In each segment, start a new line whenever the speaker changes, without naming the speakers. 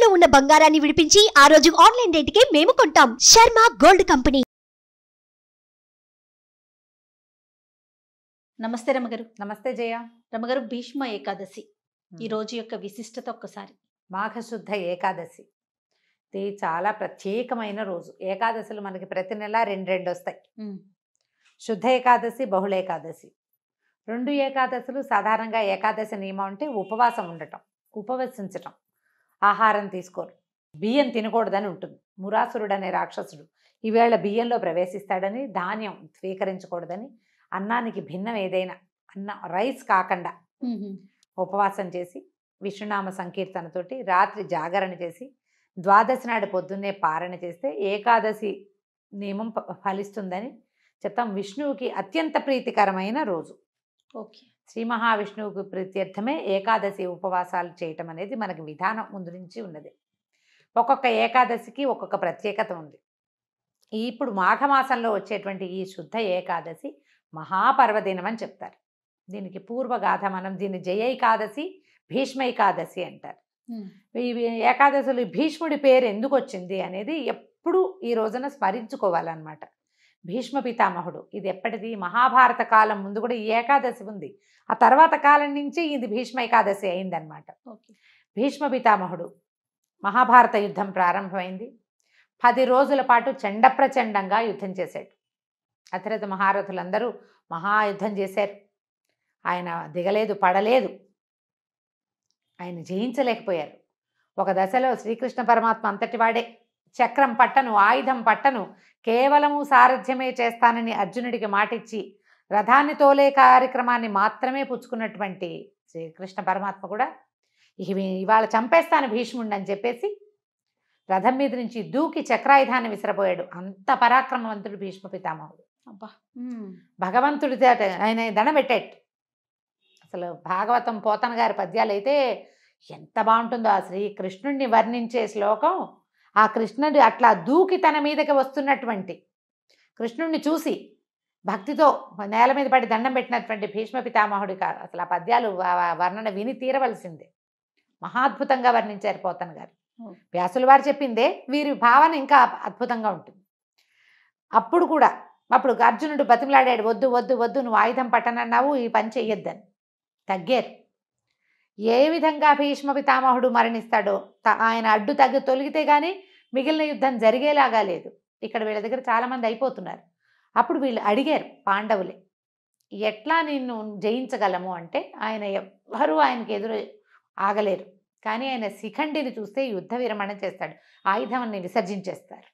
తాకట్టులో ఉన్న బంగారాన్ని విడిపించి ఆ రోజు ఆన్లైన్ రేటుకే మేము కొంటాం. Sharma gold company.
నమస్తే రమగారు.
నమస్తే జయ.
రమగారు, భీష్మ ఏకాదశి ఈ రోజు యొక్క విశిష్టత ఒక్కసారి.
మాఘశుద్ధ ఏకాదశి ఇది చాలా ప్రత్యేకమైన రోజు. ఏకాదశులు మనకి ప్రతి నెల రెండు వస్తాయి. శుద్ధ ఏకాదశి, బహుళ ఏకాదశి. రెండు ఏకాదశులు సాధారణంగా ఏకాదశి నియమం అంటే ఉపవాసం ఉండటం, ఉపవసించటం, ఆహారం తీసుకోరు, బియ్యం తినకూడదని ఉంటుంది. మురాసురుడు అనే రాక్షసుడు ఈవేళ బియ్యంలో ప్రవేశిస్తాడని, ధాన్యం స్వీకరించకూడదని, అన్నానికి భిన్నం ఏదైనా రైస్ కాకుండా ఉపవాసం చేసి విష్ణునామ సంకీర్తనతోటి రాత్రి జాగరణ చేసి ద్వాదశి నాడు పొద్దున్నే పారణ చేస్తే ఏకాదశి నియమం ఫలిస్తుందని చెప్తాం. విష్ణువుకి అత్యంత ప్రీతికరమైన రోజు.
ఓకే.
శ్రీ మహావిష్ణువుకి ప్రీత్యర్థమే ఏకాదశి ఉపవాసాలు చేయటం అనేది మనకి విధానం ముందు నుంచి ఉన్నది. ఒక్కొక్క ఏకాదశికి ఒక్కొక్క ప్రత్యేకత ఉంది. ఇప్పుడు మాఘమాసంలో వచ్చేటువంటి ఈ శుద్ధ ఏకాదశి మహాపర్వదినం అని చెప్తారు. దీనికి పూర్వగాథ, మనం దీన్ని జయ ఏకాదశి, భీష్మ ఏకాదశి అంటారు. ఈ ఏకాదశులు భీష్ముడి పేరు ఎందుకు వచ్చింది అనేది ఎప్పుడు ఈ రోజున స్మరించుకోవాలన్నమాట. భీష్మ పితామహుడు, ఇది ఎప్పటిది? మహాభారత కాలం ముందు కూడా ఈ ఏకాదశి ఉంది. ఆ తర్వాత కాలం నుంచి ఇది భీష్మ ఏకాదశి అయిందనమాట. భీష్మ పితామహుడు మహాభారత యుద్ధం ప్రారంభమైంది. 10 రోజుల పాటు చండప్రచండంగా యుద్ధం చేశాడు. అతిరథ మహారథులందరూ మహాయుద్ధం చేశారు. ఆయన దిగలేదు, పడలేదు, ఆయన జయించలేకపోయారు. ఒక దశలో శ్రీకృష్ణ పరమాత్మ అంతటి వాడే, చక్రం పట్టను, ఆయుధం పట్టను, కేవలము సారథ్యమే చేస్తానని అర్జునుడికి మాటిచ్చి రథాన్ని తోలే కార్యక్రమాన్ని మాత్రమే పుచ్చుకున్నటువంటి శ్రీకృష్ణ పరమాత్మ కూడా ఇవాళ చంపేస్తాను భీష్ముడిని అని చెప్పేసి రథం మీద నుంచి దూకి చక్రాయుధాన్ని విసిరపోయాడు. అంత పరాక్రమవంతుడు భీష్మ పితామహుడు.
అబ్బా,
భగవంతుడి ఆయన దండబెట్టాడు. అసలు భాగవతం పోతన గారి పద్యాలు అయితే ఎంత బాగుంటుందో. ఆ శ్రీకృష్ణుడిని వర్ణించే శ్లోకం, ఆ కృష్ణుడు అట్లా దూకి తన మీదకి వస్తున్నటువంటి కృష్ణుడిని చూసి భక్తితో నేల మీద పడి దండం పెట్టినటువంటి భీష్మ పితామహుడి అసలు ఆ పద్యాలు వర్ణన విని తీరవలసిందే. మహాద్భుతంగా వర్ణించారు పోతన గారు. వ్యాసుల వారు చెప్పిందే వీరి భావన ఇంకా అద్భుతంగా ఉంటుంది. అప్పుడు అర్జునుడు బతిమలాడాడు, వద్దు వద్దు వద్దు, నువ్వు ఆయుధం పట్టనన్నావు, ఈ పని చెయ్యొద్దని. తగ్గారు. ఏ విధంగా భీష్మ పితామహుడు మరణిస్తాడో, ఆయన అడ్డు తొలగితే కానీ మిగిలిన యుద్ధం జరిగేలాగా లేదు. ఇక్కడ వీళ్ళ దగ్గర చాలామంది అయిపోతున్నారు. అప్పుడు వీళ్ళు అడిగారు పాండవులే, ఎట్లా నిన్ను జయించగలము అంటే ఆయన ఎవ్వరూ ఆయనకి ఎదురు ఆగలేరు. కానీ ఆయన శిఖండిని చూస్తే యుద్ధ విరమణ చేస్తాడు, ఆయుధాన్ని విసర్జించేస్తారు.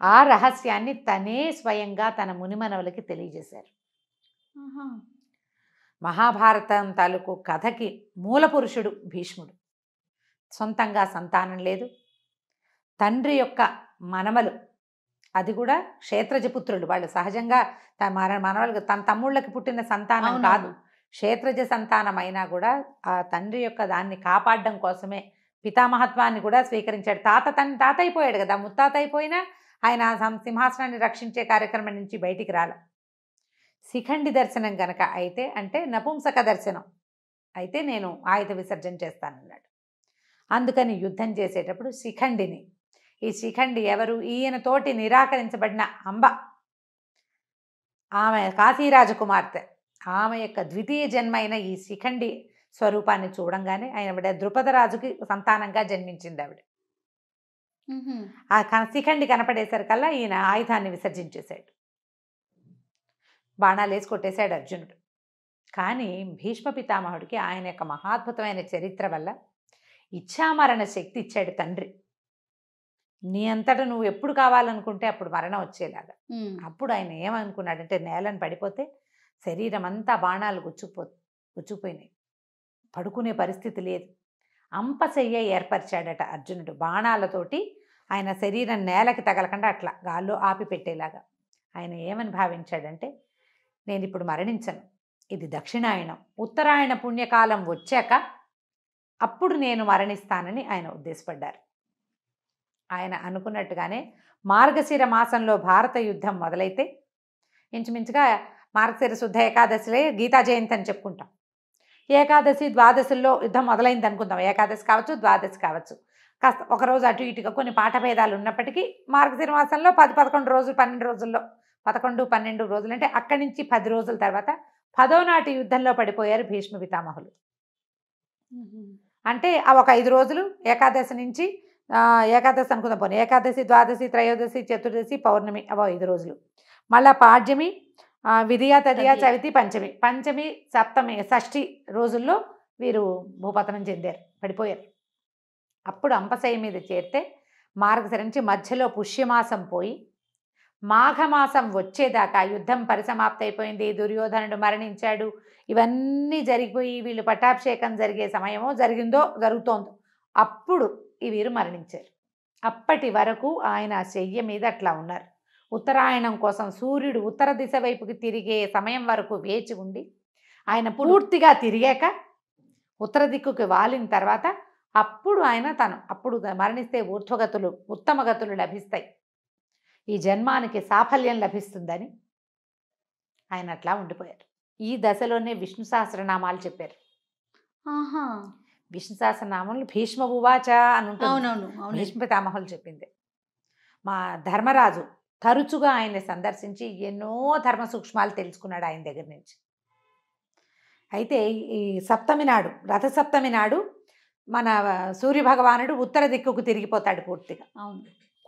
ఆ రహస్యాన్ని తనే స్వయంగా తన మునిమనవులకి తెలియజేశారు. మహాభారతం తాలూకు కథకి మూల పురుషుడు భీష్ముడు. సొంతంగా సంతానం లేదు. తండ్రి యొక్క మనమలు, అది కూడా క్షేత్రజపుత్రులు. వాళ్ళు సహజంగా మనవలకు తన తమ్ముళ్ళకి పుట్టిన సంతానం కాదు, క్షేత్రజ సంతానం అయినా కూడా ఆ తండ్రి యొక్క దాన్ని కాపాడడం కోసమే పితామహత్వాన్ని కూడా స్వీకరించాడు. తాత అయిపోయాడు కదా, ముత్తాత అయిపోయినా ఆయన సింహాసనాన్ని రక్షించే కార్యక్రమం నుంచి బయటికి రాల. శిఖండి దర్శనం గనక అయితే, అంటే నపుంసక దర్శనం అయితే నేను ఆయుధ విసర్జన చేస్తానన్నాడు. అందుకని యుద్ధం చేసేటప్పుడు శిఖండిని, ఈ శిఖండి ఎవరు? ఈయనతోటి నిరాకరించబడిన అంబ, ఆమె కాశీరాజకుమార్తె, ఆమె యొక్క ద్వితీయ జన్మ అయిన ఈ శిఖండి స్వరూపాన్ని చూడంగానే ఆయన ద్రుపదరాజుకి సంతానంగా జన్మించింది ఆవిడ. ఆ శిఖండి కనపడేసరికల్లా ఈయన ఆయుధాన్ని విసర్జించేశాడు, బాణాలు వేసి కొట్టేశాడు అర్జునుడు. కానీ భీష్మ పితామహుడికి ఆయన యొక్క మహాద్భుతమైన చరిత్ర వల్ల ఇచ్ఛామరణ శక్తి ఇచ్చాడు తండ్రి. నీ అంతటా నువ్వు ఎప్పుడు కావాలనుకుంటే అప్పుడు మరణం వచ్చేలాగా. అప్పుడు ఆయన ఏమనుకున్నాడంటే, నేలను పడిపోతే శరీరం అంతా బాణాలు గుచ్చుకుపోయినాయి, పడుకునే పరిస్థితి లేదు. అంపశయ్య ఏర్పరిచాడట అర్జునుడు. బాణాలతోటి ఆయన శరీరం నేలకి తగలకుండా అట్లా గాల్లో ఆపి పెట్టేలాగా. ఆయన ఏమని భావించాడంటే, నేను ఇప్పుడు మరణించను, ఇది దక్షిణాయనం, ఉత్తరాయణ పుణ్యకాలం వచ్చాక అప్పుడు నేను మరణిస్తానని ఆయన ఉద్దేశపడ్డారు. ఆయన అనుకున్నట్టుగానే మార్గశిర మాసంలో భారత యుద్ధం మొదలైతే, ఇంచుమించుగా మార్గశిర శుద్ధ ఏకాదశిలే గీతా జయంతి అని చెప్పుకుంటాం. ఏకాదశి ద్వాదశుల్లో యుద్ధం మొదలైంది అనుకుందాం. ఏకాదశి కావచ్చు, ద్వాదశి కావచ్చు. కాస్త ఒకరోజు అటు ఇటుగా కొన్ని పాఠభేదాలు ఉన్నప్పటికీ మార్గశిర మాసంలో 10-11 రోజులు 12 రోజుల్లో 11-12 రోజులు అంటే అక్కడి నుంచి 10 రోజుల తర్వాత 10వ నాటి యుద్ధంలో పడిపోయారు భీష్మ పితామహులు. అంటే ఆ ఒక 5 రోజులు ఏకాదశి నుంచి ఏకాదశి అనుకుందాం పోనీ, ఏకాదశి, ద్వాదశి, త్రయోదశి, చతుర్దశి, పౌర్ణమి, అవో 5 రోజులు. మళ్ళా పాడ్యమి, విధియ, తదియ, చవితి, పంచమి, సప్తమి, షష్ఠి రోజుల్లో వీరు భూపతనం చెందారు, పడిపోయారు. అప్పుడు అంపశయ్య మీద చేరితే మార్గశిర నుంచి మధ్యలో పుష్యమాసం పోయి మాఘమాసం వచ్చేదాకా యుద్ధం పరిసమాప్తి అయిపోయింది, దుర్యోధనుడు మరణించాడు, ఇవన్నీ జరిగిపోయి వీళ్ళు పట్టాభిషేకం జరిగే సమయమో జరుగుతోందో అప్పుడు ఈ వీరు మరణించారు. అప్పటి వరకు ఆయన శయ్య మీద అట్లా ఉన్నారు. ఉత్తరాయణం కోసం సూర్యుడు ఉత్తర దిశ వైపుకి తిరిగే సమయం వరకు వేచి ఉండి ఆయన పూర్తిగా తిరిగాక ఉత్తర దిక్కుకి వాలిన తర్వాత అప్పుడు ఆయన అప్పుడు మరణిస్తే ఊర్ధ్వగతులు, ఉత్తమ గతులు లభిస్తాయి, ఈ జన్మానికి సాఫల్యం లభిస్తుందని ఆయన అట్లా ఉండిపోయారు. ఈ దశలోనే విష్ణు సహస్రనామాలు చెప్పారు. విష్ణు సహస్రనామాలు భీష్మ ఉవాచ అని ఉంటుంది. భీష్మ పితామహులు చెప్పింది. మా ధర్మరాజు తరచుగా ఆయన్ని సందర్శించి ఎన్నో ధర్మ సూక్ష్మాలు తెలుసుకున్నాడు ఆయన దగ్గర నుంచి. అయితే ఈ సప్తమి నాడు, రథసప్తమి నాడు మన సూర్యభగవానుడు ఉత్తర దిక్కుకు తిరిగిపోతాడు పూర్తిగా.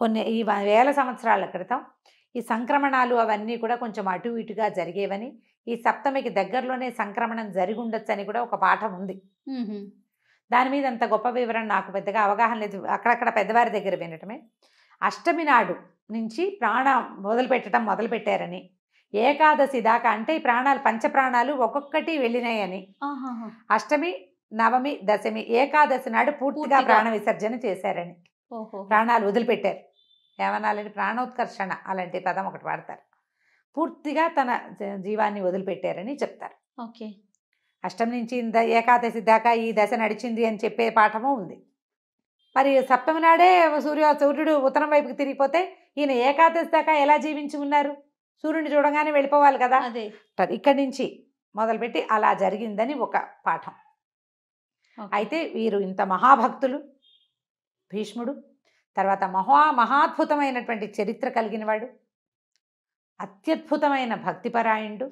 కొన్ని ఈ వేల సంవత్సరాల క్రితం ఈ సంక్రమణాలు అవన్నీ కూడా కొంచెం అటు ఇటుగా జరిగేవని, ఈ సప్తమికి దగ్గరలోనే సంక్రమణం జరిగి ఉండొచ్చు అని కూడా ఒక పాఠం ఉంది. దాని మీద అంత గొప్ప వివరణ నాకు పెద్దగా అవగాహన లేదు, అక్కడక్కడ పెద్దవారి దగ్గర వినటమే. అష్టమి నాడు నుంచి ప్రాణం మొదలుపెట్టారని, ఏకాదశి దాకా అంటే ఈ ప్రాణాలు పంచప్రాణాలు ఒక్కొక్కటి వెళ్ళినాయని, అష్టమి, నవమి, దశమి, ఏకాదశి నాడు పూర్తిగా ప్రాణ విసర్జన చేశారని, ప్రాణాలు వదిలిపెట్టారు. ఏమనాలని, ప్రాణోత్కర్షణ అలాంటి పదం ఒకటి వాడతారు. పూర్తిగా తన జీవాన్ని వదిలిపెట్టారని చెప్తారు.
ఓకే,
అష్టమి నుంచి ఏకాదశి దాకా ఈ దశ నడిచింది అని చెప్పే పాఠము ఉంది. మరి సప్తమి నాడే సూర్యుడు ఉత్తరం వైపుకి తిరిగిపోతే ఈయన ఏకాదశి దాకా ఎలా జీవించి ఉన్నారు? సూర్యుడిని చూడగానే వెళ్ళిపోవాలి కదా. ఇక్కడి నుంచి మొదలుపెట్టి అలా జరిగిందని ఒక పాఠం. అయితే వీరు ఇంత మహాభక్తులు భీష్ముడు, తర్వాత మహాద్భుతమైనటువంటి చరిత్ర కలిగినవాడు, అత్యద్భుతమైన భక్తిపరాయణుడు,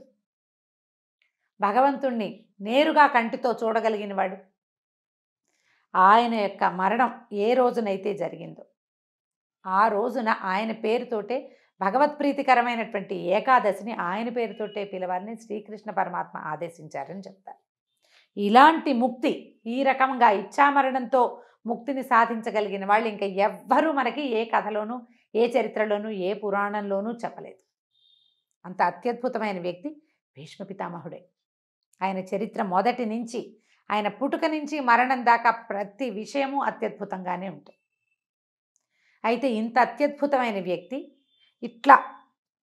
భగవంతుణ్ణి నేరుగా కంటితో చూడగలిగినవాడు. ఆయన యొక్క మరణం ఏ రోజునైతే జరిగిందో ఆ రోజున ఆయన పేరుతోటే భగవత్ప్రీతికరమైనటువంటి ఏకాదశిని ఆయన పేరుతోటే పిలవాలని శ్రీకృష్ణ పరమాత్మ ఆదేశించారని చెప్తారు. ఇలాంటి ముక్తి, ఈ రకంగా ఇచ్ఛామరణంతో ముక్తిని సాధించగలిగిన వాళ్ళు ఇంకా ఎవ్వరూ మనకి ఏ కథలోనూ, ఏ చరిత్రలోనూ, ఏ పురాణంలోనూ చెప్పలేదు. అంత అత్యద్భుతమైన వ్యక్తి భీష్మ పితామహుడే. ఆయన చరిత్ర మొదటి నుంచి, ఆయన పుట్టుక నుంచి మరణం దాకా ప్రతి విషయము అత్యద్భుతంగానే ఉంటుంది. అయితే ఇంత అత్యద్భుతమైన వ్యక్తి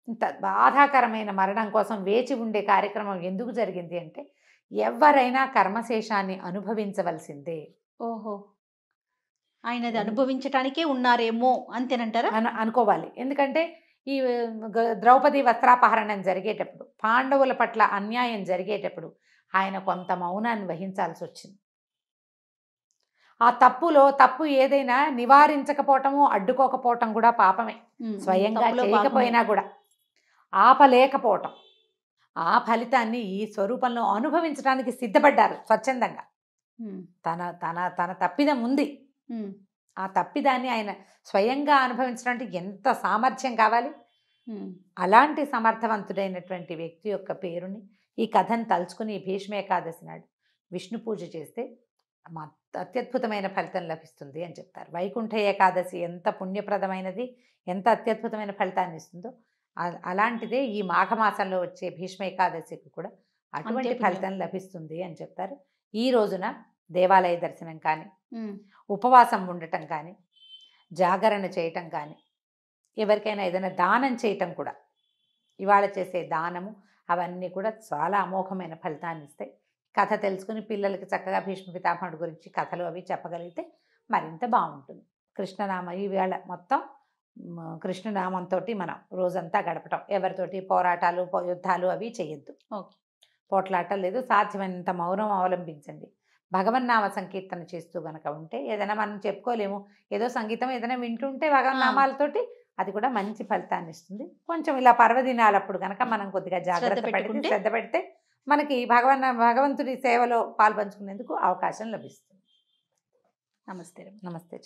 ఇంత బాధాకరమైన మరణం కోసం వేచి ఉండే కార్యక్రమం ఎందుకు జరిగింది అంటే, ఎవరైనా కర్మశేషాన్ని అనుభవించవలసిందే.
ఓహో, ఆయనది అనుభవించటానికే ఉన్నారేమో అంతేనంటారా?
అనుకోవాలి. ఎందుకంటే ఈ ద్రౌపది వస్త్రాపహరణం జరిగేటప్పుడు, పాండవుల పట్ల అన్యాయం జరిగేటప్పుడు ఆయన కొంత మౌనాన్ని వహించాల్సి వచ్చింది. ఆ తప్పు ఏదైనా నివారించకపోవటము, అడ్డుకోకపోవటం కూడా పాపమే. స్వయంగా చేయకపోయినా కూడా ఆపలేకపోవటం, ఆ ఫలితాన్ని ఈ స్వరూపంలో అనుభవించడానికి సిద్ధపడ్డారు స్వచ్ఛందంగా. తన తప్పిదం ఉంది, ఆ తప్పిదాన్ని ఆయన స్వయంగా అనుభవించడానికి ఎంత సామర్థ్యం కావాలి. అలాంటి సమర్థవంతుడైనటువంటి వ్యక్తి యొక్క పేరుని, ఈ కథను తలుచుకుని భీష్మ ఏకాదశి నాడు విష్ణు పూజ చేస్తే అత్యద్భుతమైన ఫలితం లభిస్తుంది అని చెప్తారు. వైకుంఠ ఏకాదశి ఎంత పుణ్యప్రదమైనది, ఎంత అత్యద్భుతమైన ఫలితాన్ని ఇస్తుందో అలాంటిదే ఈ మాఘమాసంలో వచ్చే భీష్మ ఏకాదశికి కూడా అటువంటి ఫలితం లభిస్తుంది అని చెప్తారు. ఈ రోజున దేవాలయ దర్శనం కానీ, ఉపవాసం ఉండటం కానీ, జాగరణ చేయటం కానీ, ఎవరికైనా ఏదైనా దానం చేయటం కూడా, ఇవాళ చేసే దానము అవన్నీ కూడా చాలా అమోఘమైన ఫలితాన్ని ఇస్తాయి. కథ తెలుసుకుని పిల్లలకి చక్కగా భీష్మ పితామహుడి గురించి కథలు అవి చెప్పగలిగితే మరింత బాగుంటుంది. కృష్ణనామ ఈవేళ మొత్తం కృష్ణనామంతో మనం రోజంతా గడపటం. ఎవరితోటి పోరాటాలు, యుద్ధాలు అవి చేయొద్దు, పోట్లాటం లేదు. సాధ్యమైనంత మౌనం అవలంబించండి. భగవన్నామ సంకీర్తన చేస్తూ గనక ఉంటే ఏదైనా మనం చెప్పుకోలేము, ఏదో సంగీతం ఏదైనా వింటుంటే భగవన్నామాలతోటి అది కూడా మంచి ఫలితాన్ని ఇస్తుంది. కొంచెం ఇలా పర్వదినాలప్పుడు కనుక మనం కొద్దిగా జాగ్రత్త పడితే, శ్రద్ధ పెడితే మనకి భగవంతుడి సేవలో పాల్పంచుకునేందుకు అవకాశం లభిస్తుంది.
నమస్తే.
నమస్తే.